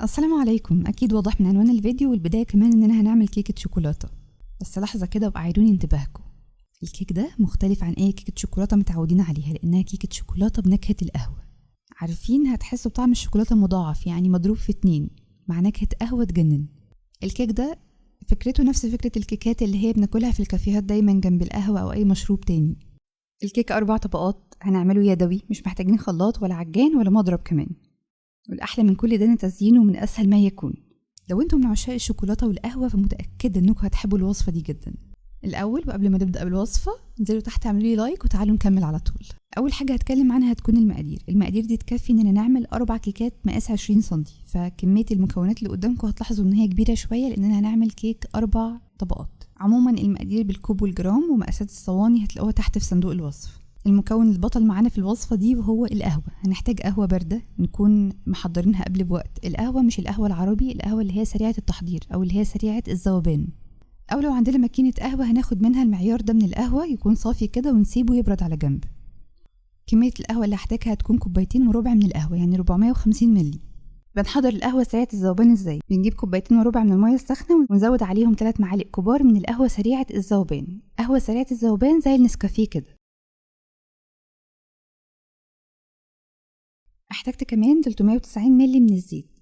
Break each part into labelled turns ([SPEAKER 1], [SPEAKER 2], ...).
[SPEAKER 1] السلام عليكم. اكيد واضح من عنوان الفيديو والبدايه كمان اننا هنعمل كيكه شوكولاته. بس لحظه كده وقعدوني انتباهكم. الكيك ده مختلف عن اي كيكه شوكولاته متعودين عليها لانها كيكه شوكولاته بنكهه القهوه. عارفين هتحسوا بطعم الشوكولاته مضاعف، يعني مضروب في 2 مع نكهه قهوه تجنن. الكيك ده فكرته نفس فكره الكيكات اللي هي بناكلها في الكافيهات دايما جنب القهوه او اي مشروب تاني. الكيك 4 طبقات، هنعمله يدوي، مش محتاجين خلاط ولا عجان ولا مضرب كمان. والأحلى من كل ده إن تزيينه من أسهل ما يكون. لو انتم من عشاق الشوكولاتة والقهوة فمتأكدة انكم هتحبوا الوصفة دي جدا. الأول وقبل ما نبدأ بالوصفة انزلوا تحت اعملوا لي لايك وتعالوا نكمل على طول. أول حاجة هتكلم عنها هتكون المقادير دي تكفي إننا نعمل 4 كيكات مقاس 20 سنتي، فكمية المكونات اللي قدامكم هتلاحظوا إن هي كبيرة شوية لأننا هنعمل كيك 4 طبقات. عموما المقادير بالكوب والجرام ومقاسات الصواني هتلاقوها تحت في صندوق الوصف. المكون البطل معانا في الوصفة دي وهو القهوة. هنحتاج قهوة باردة نكون محضرينها قبل بوقت. القهوة مش القهوة العربي، القهوة اللي هي سريعة التحضير أو اللي هي سريعة الذوبان. أو لو عندنا ماكينة قهوة هناخد منها المعيار ده من القهوة يكون صافي كده ونسيبه يبرد على جنب. كمية القهوة اللي هحتاجها هتكون 2.5 كوباية من القهوة، يعني 450 ملي. بنحضر القهوة سريعة الذوبان ازاي؟ بنجيب 2.5 كوباية من المية السخنة ونزود عليهم 3 معالق كبار من القهوة سريعة الذوبان. قهوة سريعة الذوبان زي النسكافيه كده. احتجت كمان 390 ملي من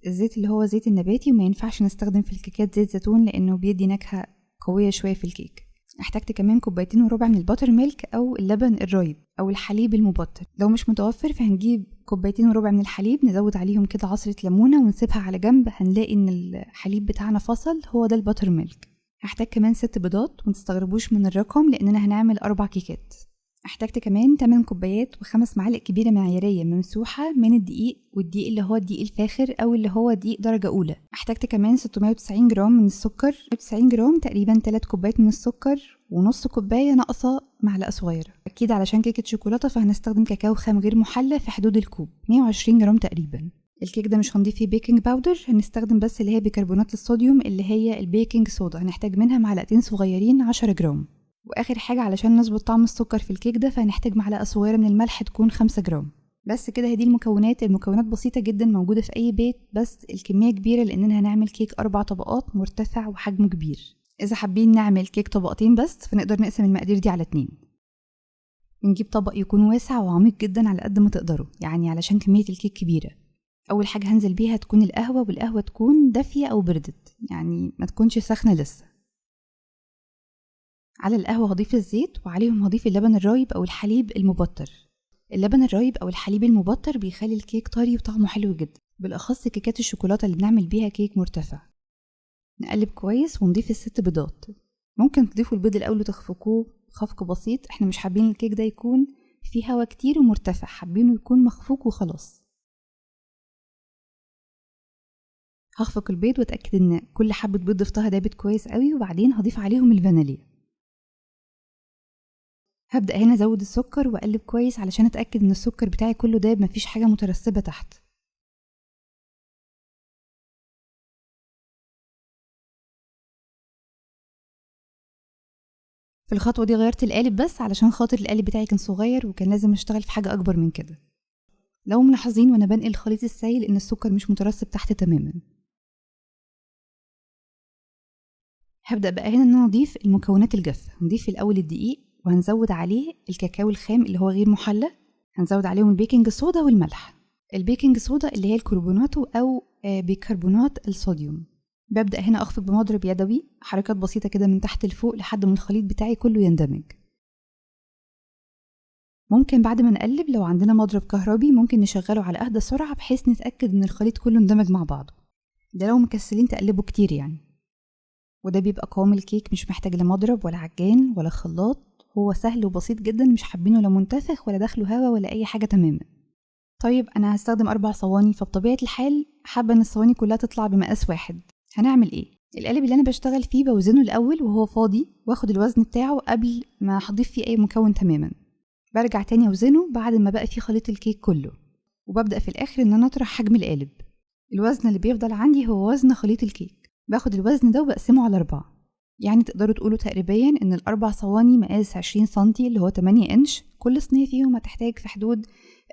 [SPEAKER 1] الزيت اللي هو زيت النباتي، وما ينفعش نستخدم في الكيكات زيت زيتون لانه بيدي نكهة قوية شوية في الكيك. احتجت كمان 2.5 كوباية من الباتر ميلك او اللبن الرايب او الحليب المبطر. لو مش متوفر فهنجيب 2.5 كوباية من الحليب، نزود عليهم كده عصرة ليمونة ونسيبها على جنب. هنلاقي ان الحليب بتاعنا فصل، هو ده الباتر ميلك. هحتاج كمان 6 بيضات، ومتستغربوش من الرقم لاننا هنعمل 4 كيكات. احتجت كمان 8 كوبايات و5 معالق كبيرة معيارية ممسوحة من الدقيق، والدقيق اللي هو الدقيق الفاخر أو اللي هو دقيق درجة أولى. احتجت كمان 690 جرام من السكر، 90 جرام تقريبا 3 كوبايات من السكر، ونص كوباية ناقصة معلقة صغيرة. أكيد علشان كيكة شوكولاتة فهنستخدم كاكاو خام غير محلى في حدود الكوب 120 جرام تقريبا. الكيك ده مش هنضيف فيه بيكنج باودر، هنستخدم بس اللي هي بيكربونات الصوديوم اللي هي البيكنج صودا. هنحتاج منها معلقتين صغيرين 10 جرام. واخر حاجة علشان نظبط طعم السكر في الكيك ده فهنحتاج معلقة صغيرة من الملح تكون 5 جرام. بس كده، هي دي المكونات بسيطة جدا موجودة في اي بيت، بس الكمية كبيرة لاننا هنعمل كيك 4 طبقات مرتفع وحجمه كبير. اذا حابين نعمل كيك طبقتين بس فنقدر نقسم المقادير دي على 2. نجيب طبق يكون واسع وعميق جدا على قد ما تقدروا، يعني علشان كمية الكيك كبيرة. اول حاجة هنزل بيها تكون القهوة، والقهوة تكون دافية او بردت، يعني ما تكونش سخنة لسه. على القهوة هضيف الزيت وعليهم هضيف اللبن الرايب أو الحليب المبطر. اللبن الرايب أو الحليب المبطر بيخلي الكيك طري وطعمه حلو جدا، بالأخص كيكات الشوكولاتة اللي بنعمل بيها كيك مرتفع. نقلب كويس ونضيف ال6 بيضات. ممكن تضيفوا البيض الأول وتخفقوه خفق بسيط، احنا مش حابين الكيك ده يكون فيه هوا كتير ومرتفع، حابينه يكون مخفوق وخلاص. هخفق البيض واتأكد ان كل حبة بيض ضفتها دابت كويس قوي، وبعدين هضيف عليهم الفانيليا. هبدأ هنا ازود السكر واقلب كويس علشان اتأكد ان السكر بتاعي كله داب، مفيش حاجة مترسبة تحت. في الخطوة دي غيرت القالب بس علشان خاطر القالب بتاعي كان صغير وكان لازم اشتغل في حاجة اكبر من كده. لو ملاحظين وانا بنقل الخليط السائل ان السكر مش مترسب تحت تماما. هبدأ بقى هنا ان انا اضيف المكونات الجافة. هنضيف الاول الدقيق وهنزود عليه الكاكاو الخام اللي هو غير محلى. هنزود عليهم البيكنج صودا والملح. البيكنج صودا اللي هي الكربوناتو او بيكربونات الصوديوم. ببدأ هنا اخفق بمضرب يدوي، حركات بسيطة كده من تحت لفوق لحد ما الخليط بتاعي كله يندمج. ممكن بعد ما نقلب لو عندنا مضرب كهربي ممكن نشغله على اهدى سرعة بحيث نتأكد ان الخليط كله اندمج مع بعضه. ده لو مكسلين تقلبوا كتير يعني. وده بيبقى قوام الكيك، مش محتاج لا مضرب ولا عجان ولا خلاط، هو سهل وبسيط جدا، مش حابينه لا منتفخ ولا داخله هوا ولا اي حاجة تماما. طيب انا هستخدم 4 صواني، فبطبيعة الحال حابة ان الصواني كلها تطلع بمقاس واحد. هنعمل ايه؟ القالب اللي انا بشتغل فيه بوزنه الاول وهو فاضي، واخد الوزن بتاعه قبل ما هضيف فيه اي مكون تماما. برجع تاني اوزنه بعد ما بقى فيه خليط الكيك كله، وببدأ في الاخر ان انا اطرح حجم القالب. الوزن اللي بيفضل عندي هو وزن خليط الكيك. باخد الوزن ده وبقسمه على 4، يعني تقدروا تقولوا تقريبا ان ال4 صواني مقاس 20 سنتي اللي هو 8 انش. كل صينية فيهم هتحتاج في حدود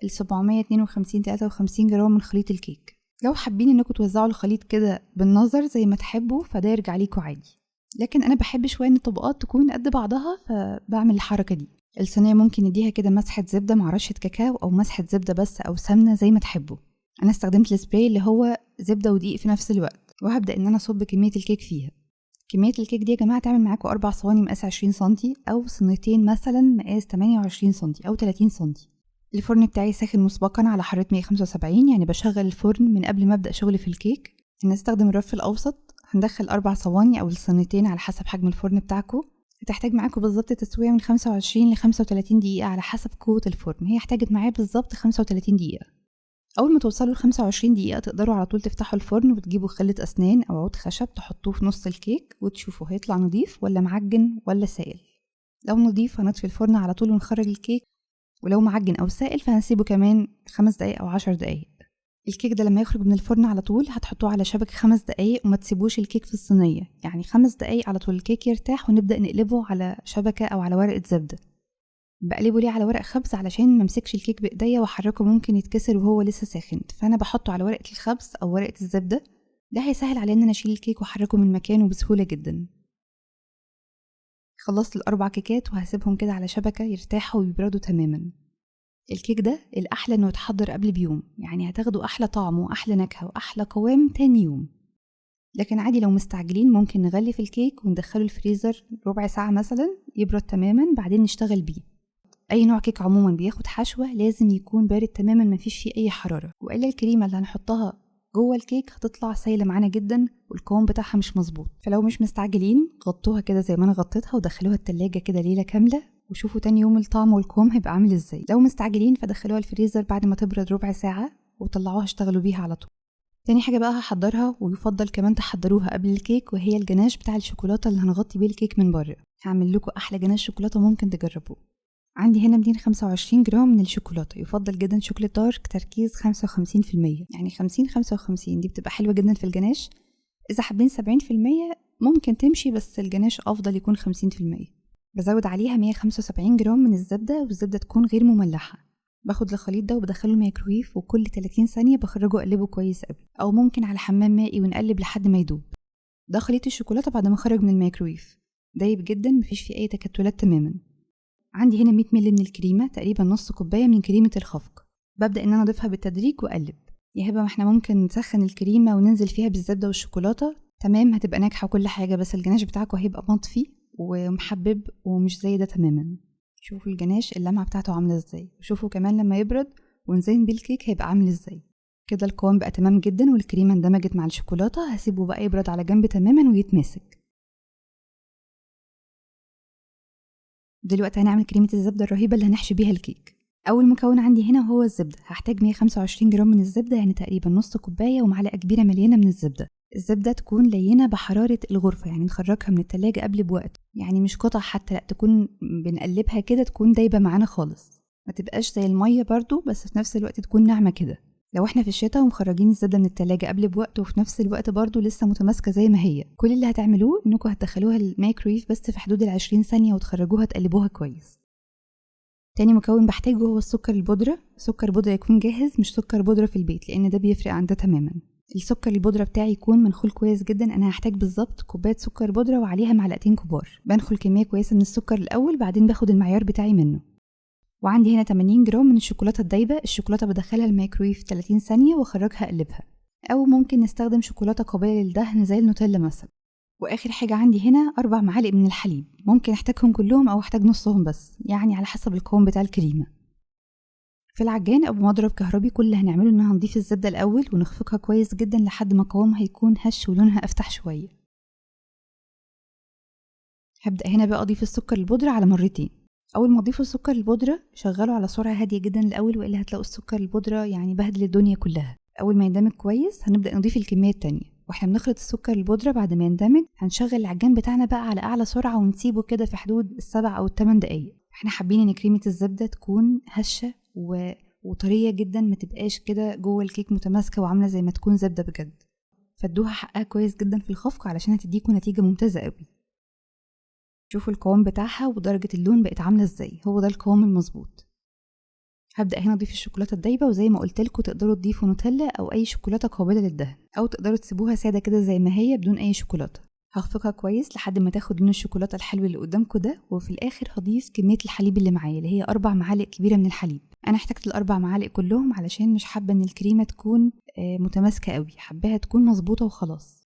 [SPEAKER 1] 752-53 جرام من خليط الكيك. لو حابين انكم توزعوا الخليط كده بالنظر زي ما تحبوا فده يرجع ليكوا عادي، لكن انا بحب شويه ان الطبقات تكون قد بعضها فبعمل الحركه دي. الصينيه ممكن نديها كده مسحه زبده مع رشه كاكاو او مسحه زبده بس او سمنه زي ما تحبوا. انا استخدمت السبراي اللي هو زبده ودقيق في نفس الوقت، وهبدا ان انا اصب كميه الكيك فيها. كميه الكيك دي يا جماعه تعمل معاكم 4 صواني مقاس 20 سنتي او صينيتين مثلا مقاس 28 سنتي او 30 سنتي. الفرن بتاعي ساخن مسبقا على حرارة 175، يعني بشغل الفرن من قبل ما ابدأ شغل في الكيك. هنستخدم الرف الأوسط، هندخل 4 صواني أو الصينيتين على حسب حجم الفرن بتاعكم. هتحتاج معاكم بالظبط تسوية من 25 ل 35 دقيقة على حسب قوة الفرن. هي احتاجت معايا بالظبط 35 دقيقة. أول ما توصلوا ل 25 دقيقة تقدروا على طول تفتحوا الفرن وتجيبوا خلة أسنان أو عود خشب تحطوه في نص الكيك وتشوفوا هيطلع نضيف ولا معجن ولا سائل. لو نضيف هنطفي الفرن على طول ونخرج الكيك، ولو معجن أو سائل فهنسيبه كمان 5 دقايق أو 10 دقايق. الكيك ده لما يخرج من الفرن على طول هتحطوه على شبكة 5 دقايق وما تسيبوش الكيك في الصينية، يعني 5 دقايق على طول الكيك يرتاح ونبدأ نقلبه على شبكة أو على ورقة زبدة. بقلبه ليه على ورق خبز علشان ممسكش الكيك بإيديا وحركه ممكن يتكسر وهو لسه ساخن، فأنا بحطه على ورقة الخبز أو ورقة الزبدة. ده هيسهل علينا إن أنا أشيل الكيك وأحركه من مكانه بسهولة جدا. خلصت ال4 كيكات وهسيبهم كده على شبكة يرتاحوا ويبردوا تماما. الكيك ده الأحلى إنه يتحضر قبل بيوم، يعني هتاخدوا أحلى طعم وأحلى نكهة وأحلى قوام تاني يوم. لكن عادي لو مستعجلين ممكن نغلف الكيك وندخله الفريزر ربع ساعة مثلا يبرد تماما بعدين نشتغل بيه. أي نوع كيك عموما بياخد حشوة لازم يكون بارد تماما مفيش فيه أي حرارة، وإلا الكريمة اللي هنحطها جوه الكيك هتطلع سايلة معانا جدا والقوام بتاعها مش مظبوط. فلو مش مستعجلين غطوها كده زي ما أنا غطيتها ودخلوها التلاجة كده ليلة كاملة وشوفوا تاني يوم الطعم والقوام هيبقى عامل ازاي. لو مستعجلين فدخلوها الفريزر بعد ما تبرد ربع ساعة وطلعوها اشتغلوا بيها على طول. تاني حاجة بقى هحضرها ويفضل كمان تحضروها قبل الكيك، وهي الجناش بتاع الشوكولاتة اللي هنغطي بيه الكيك من بره. هعمل لكم أحلى جناش شوكولاتة ممكن تجربوه. عندي هنا 225 جرام من الشوكولاتة، يفضل جدا شوكولاتة دارك تركيز 55%، يعني 50-55 دي بتبقى حلوة جدا في الجناش. إذا حابين 70% ممكن تمشي، بس الجناش أفضل يكون 50%. بزود عليها 175 جرام من الزبدة، والزبدة تكون غير مملحة. باخد الخليط ده وبدخله الميكرويف وكل 30 ثانية بخرجه أقلبه كويس قوي، أو ممكن على حمام مائي ونقلب لحد ما يدوب. ده خليط الشوكولاتة بعد ما خرج من الميكرويف، دايب جدا مفيش فيه أي تكتلات تماما. عندي هنا 100 مل من الكريمة، تقريبا نص كوباية من كريمة الخفق. ببدأ إن أنا أضيفها بالتدريج وأقلب. يا هبة ما احنا ممكن نسخن الكريمة وننزل فيها بالزبدة والشوكولاتة، تمام هتبقى ناجحة وكل حاجة، بس الجناش بتاعكم هيبقى مطفي ومحبب ومش زي ده تماما. شوفوا الجناش اللمعة بتاعته عاملة ازاي، وشوفوا كمان لما يبرد ونزين بالكيك هيبقى عامل ازاي. كده القوام بقى تمام جدا والكريمة اندمجت مع الشوكولاتة. هسيبه بقى يبرد على جنب تماما ويتماسك. دلوقتي هنعمل كريمة الزبدة الرهيبة اللي هنحشي بيها الكيك. أول مكون عندي هنا هو الزبدة. هحتاج 125 جرام من الزبدة، يعني تقريبا نص كوباية ومعلقة كبيرة مليانة من الزبدة. الزبدة تكون لينة بحرارة الغرفة، يعني نخرجها من التلاجة قبل بوقت، يعني مش قطع حتى، لأ تكون بنقلبها كده تكون دايبة معانا خالص، ما تبقاش زي المية برضو، بس في نفس الوقت تكون ناعمة كده. لو احنا في الشتاء ومخرجين الزبدة من التلاجة قبل بوقت وفي نفس الوقت برضو لسه متماسكة زي ما هي، كل اللي هتعملوه انكم هتدخلوها الميكرويف بس في حدود 20 ثانية وتخرجوها تقلبوها كويس. تاني مكون بحتاجه هو السكر البودرة. سكر بودرة يكون جاهز مش سكر بودرة في البيت، لان ده بيفرق عن ده تماما. السكر البودرة بتاعي يكون منخول كويس جدا. انا هحتاج بالظبط كوباية سكر بودرة وعليها معلقتين كبار. بنخل كمية كويسة من السكر الاول بعدين باخد المعيار بتاعي منه. وعندي هنا 80 جرام من الشوكولاتة الدايبة. الشوكولاتة بدخلها الميكرويف 30 ثانية واخرجها اقلبها، او ممكن نستخدم شوكولاتة قابلة للدهن زي النوتيلا مثلا. واخر حاجة عندي هنا 4 معالق من الحليب. ممكن احتاجهم كلهم او احتاج نصهم بس، يعني على حسب القوام بتاع الكريمة. في العجان او بمضرب كهربي كل اللي هنعمله ان هنضيف الزبدة الاول ونخفقها كويس جدا لحد ما قوامها يكون هش ولونها افتح شوية. هبدأ هنا بقى اضيف السكر البودرة على مرتين. اول ما اضيف السكر البودرة شغله على سرعة هادية جدا الاول، والا هتلاقوا السكر البودرة يعني بهدل الدنيا كلها. اول ما يندمج كويس هنبدأ نضيف الكمية التانية، واحنا بنخلط السكر البودرة بعد ما يندمج هنشغل العجان بتاعنا بقى على اعلى سرعة ونسيبه كده في حدود 7 أو 8 دقايق. احنا حابين ان كريمة الزبدة تكون هشة وطرية جدا، ما تبقاش كده جوه الكيك متماسكة وعاملة زي ما تكون زبدة بجد. فادوها حقها كويس جدا في الخفق علشان هتديكوا نتيجة ممتازة قوي. شوفوا القوام بتاعها ودرجة اللون بقت عاملة ازاي، هو ده القوام المظبوط. هبدأ هنا اضيف الشوكولاتة الدايبة، وزي ما قلت لكم تقدروا تضيفوا نوتيلا او اي شوكولاتة قابلة للدهن، او تقدروا تسيبوها سادة كده زي ما هي بدون اي شوكولاتة. هخفقها كويس لحد ما تاخد لون الشوكولاتة الحلو اللي قدامكم ده، وفي الاخر هضيف كمية الحليب اللي معايا اللي هي 4 معالق كبيرة من الحليب. انا احتاجت ال4 معالق كلهم علشان مش حابة ان الكريمة تكون متماسكة قوي، حباها تكون مظبوطة وخلاص.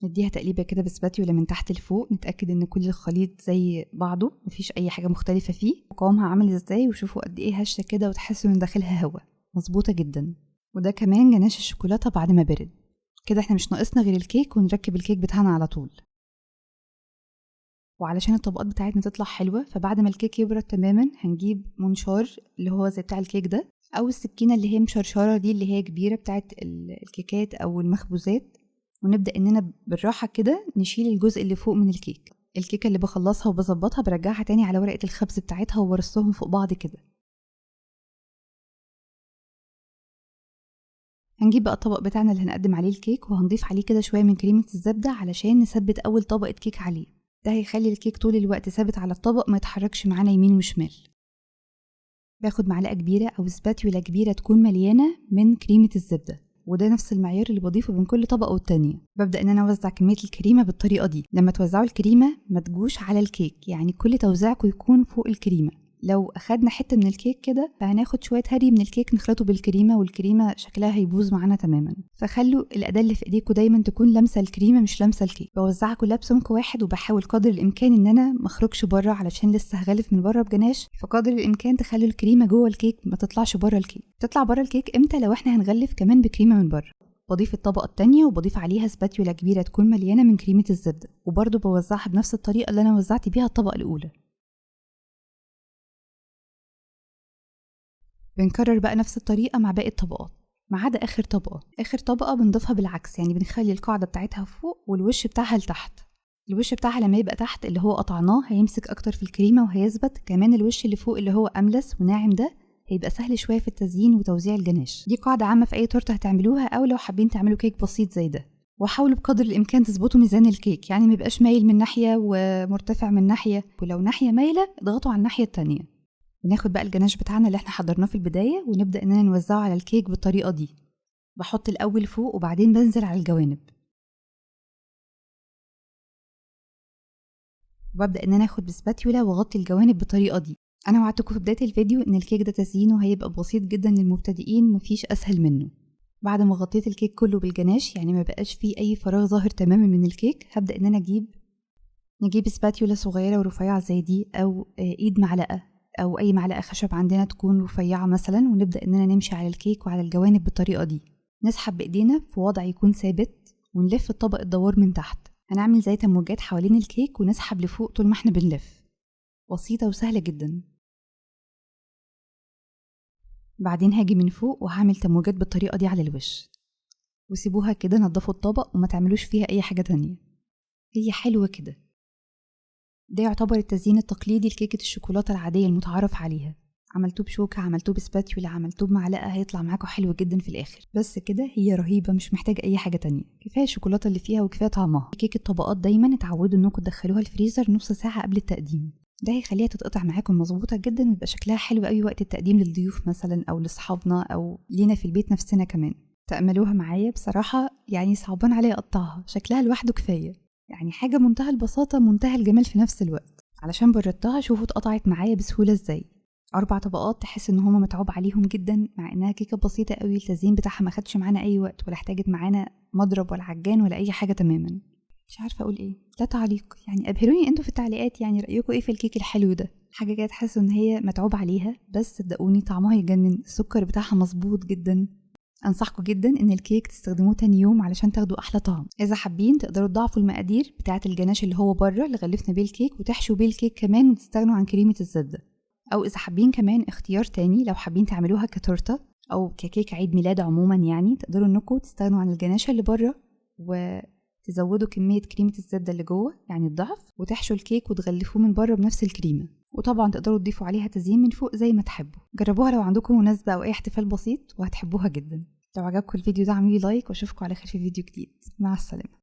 [SPEAKER 1] نديها تقليبة كده بسباتيولا من تحت لفوق، نتأكد ان كل الخليط زي بعضه مفيش اي حاجة مختلفة فيه. وقوامها عامل ازاي، وشوفوا قد ايه هشة كده وتحسوا ان داخلها هوا، مظبوطة جدا. وده كمان جناش الشوكولاتة بعد ما برد. كده احنا مش ناقصنا غير الكيك، ونركب الكيك بتاعنا على طول. وعلشان الطبقات بتاعتنا تطلع حلوة، فبعد ما الكيك يبرد تماما هنجيب منشار اللي هو زي بتاع الكيك ده، او السكينة اللي هي مشرشرة دي اللي هي كبيرة بتاعت الكيكات او المخبوزات، ونبدأ اننا بالراحة كده نشيل الجزء اللي فوق من الكيك. الكيكة اللي بخلصها وبظبطها برجعها تاني على ورقة الخبز بتاعتها وبرصهم فوق بعض كده. هنجيب بقى الطبق بتاعنا اللي هنقدم عليه الكيك، وهنضيف عليه كده شوية من كريمة الزبدة علشان نثبت أول طبقة كيك عليه. ده هيخلي الكيك طول الوقت ثابت على الطبق، ما يتحركش معانا يمين وشمال. باخد معلقة كبيرة أو سباتيولا كبيرة تكون مليانة من كريمة الزبدة، وده نفس المعيار اللي بضيفه بين كل طبقة والتانية. ببدأ ان انا اوزع كمية الكريمة بالطريقة دي. لما توزعوا الكريمة ما تجوش على الكيك، يعني كل توزيعكم يكون فوق الكريمة. لو اخدنا حتة من الكيك كده فهناخد شوية هري من الكيك نخلطه بالكريمة، والكريمة شكلها هيبوظ معانا تماما. فخلوا الأداة اللي في ايديكم دايما تكون لامسة الكريمة مش لامسة الكيك. بوزعها كلها بسمك واحد، وبحاول قدر الامكان ان انا مخرجش بره علشان لسه هغلف من بره بجناش. فقدر الامكان تخلوا الكريمة جوه الكيك ما تطلعش بره الكيك. تطلع بره الكيك امتى؟ لو احنا هنغلف كمان بكريمة من بره. بضيف الطبقة التانية وبضيف عليها سباتيولا كبيرة تكون مليانة من كريمة الزبدة، وبرضه بوزعها بنفس الطريقة اللي أنا وزعت بيها الطبقة الأولى. بنكرر بقى نفس الطريقة مع باقي الطبقات ما عدا آخر طبقة. آخر طبقة بنضيفها بالعكس، يعني بنخلي القاعدة بتاعتها فوق والوش بتاعها لتحت. الوش بتاعها لما يبقى تحت اللي هو قطعناه هيمسك أكتر في الكريمة وهيثبت. كمان الوش اللي فوق اللي هو أملس وناعم ده هيبقى سهل شوية في التزيين وتوزيع الجناش. دي قاعدة عامة في أي تورتة هتعملوها، أو لو حابين تعملوا كيك بسيط زي ده. وحاولوا بقدر الإمكان تظبطوا ميزان الكيك، يعني ميبقاش مايل من ناحية ومرتفع من ناحية، ولو ناحية مايلة اضغطوا على الناحية التانية. بناخد بقى الجناش بتاعنا اللي احنا حضرناه في البداية ونبدأ إننا نوزعه على الكيك بالطريقة دي. بحط الأول فوق وبعدين بنزل على الجوانب، وببدأ إن أنا أخد بسباتيولا وأغطي الجوانب بالطريقة دي. أنا وعدتكم في بداية الفيديو إن الكيك ده تزيينه هيبقى بسيط جدا للمبتدئين، مفيش أسهل منه. بعد ما غطيت الكيك كله بالجناش، يعني ما بقاش فيه أي فراغ ظاهر تماما من الكيك، هبدأ إن أنا نجيب سباتيولا صغيرة ورفيعة زي دي، أو إيد معلقة أو أي معلقة خشب عندنا تكون رفيعة مثلا، ونبدأ إننا نمشي على الكيك وعلى الجوانب بالطريقة دي. نسحب بإيدينا في وضع يكون ثابت، ونلف الطبق الدوار من تحت. هنعمل زي تموجات حوالين الكيك ونسحب لفوق طول ما احنا بنلف. بسيطة وسهلة جدا. بعدين هاجي من فوق وهعمل تموجات بالطريقة دي على الوش، وسيبوها كده. نضفوا الطبق وما تعملوش فيها أي حاجة تانية، هي حلوة كده. ده يعتبر التزيين التقليدي لكيكة الشوكولاتة العادية المتعارف عليها. عملتوه بشوكة، عملتوه بسباتيولا، عملتوه بمعلقة، هيطلع معاكم حلو جدا في الآخر. بس كده هي رهيبة، مش محتاجة أي حاجة تانية. كفاية الشوكولاتة اللي فيها وكفاية طعمها. كيكة الطبقات دايما اتعودوا انكم تدخلوها الفريزر نص ساعة قبل التقديم. ده هيخليها تتقطع معاكم مظبوطة جدا، ويبقى شكلها حلو قوي وقت التقديم للضيوف مثلا أو لأصحابنا أو لينا في البيت نفسنا كمان. تأملوها معايا بصراحة، يعني صعبان عليا أقطعها، شكلها لوحده كفاية. يعني حاجة منتهى البساطة منتهى الجمال في نفس الوقت. علشان بردتها شوفوا اتقطعت معايا بسهولة ازاي. 4 طبقات تحس ان هما متعوب عليهم جدا، مع انها كيكة بسيطة قوي. التزيين بتاعها ما خدش معانا اي وقت، ولا احتاجت معانا مضرب ولا عجان ولا اي حاجة تماما. مش عارفة اقول ايه. لا تعليق، يعني ابهروني انتوا في التعليقات، يعني رأيكم ايه في الكيك الحلو ده. حاجة كده تحسوا ان هي متعوب عليها، بس صدقوني طعمها يجنن. السكر بتاعها مظبوط جدا. انصحكم جدا ان الكيك تستخدموه تاني يوم علشان تاخدوا احلى طعم. اذا حابين تقدروا تضاعفوا المقادير بتاعه الجناش اللي هو بره اللي غلفنا بيه الكيك، وتحشوا بيه الكيك كمان، وتستغنوا عن كريمه الزبده. او اذا حابين كمان اختيار تاني، لو حابين تعملوها كتورته او ككيك عيد ميلاد عموما، يعني تقدروا انكم تستغنوا عن الجناشه اللي بره وتزودوا كميه كريمه الزبده اللي جوه، يعني الضعف، وتحشوا الكيك وتغلفوه من بره بنفس الكريمه. وطبعا تقدروا تضيفوا عليها تزيين من فوق زي ما تحبوا. جربوها لو عندكم مناسبه او اي احتفال بسيط وهتحبوها جدا. لو عجبكم الفيديو ده اعملوا لايك، واشوفكم على خير في فيديو جديد. مع السلامة.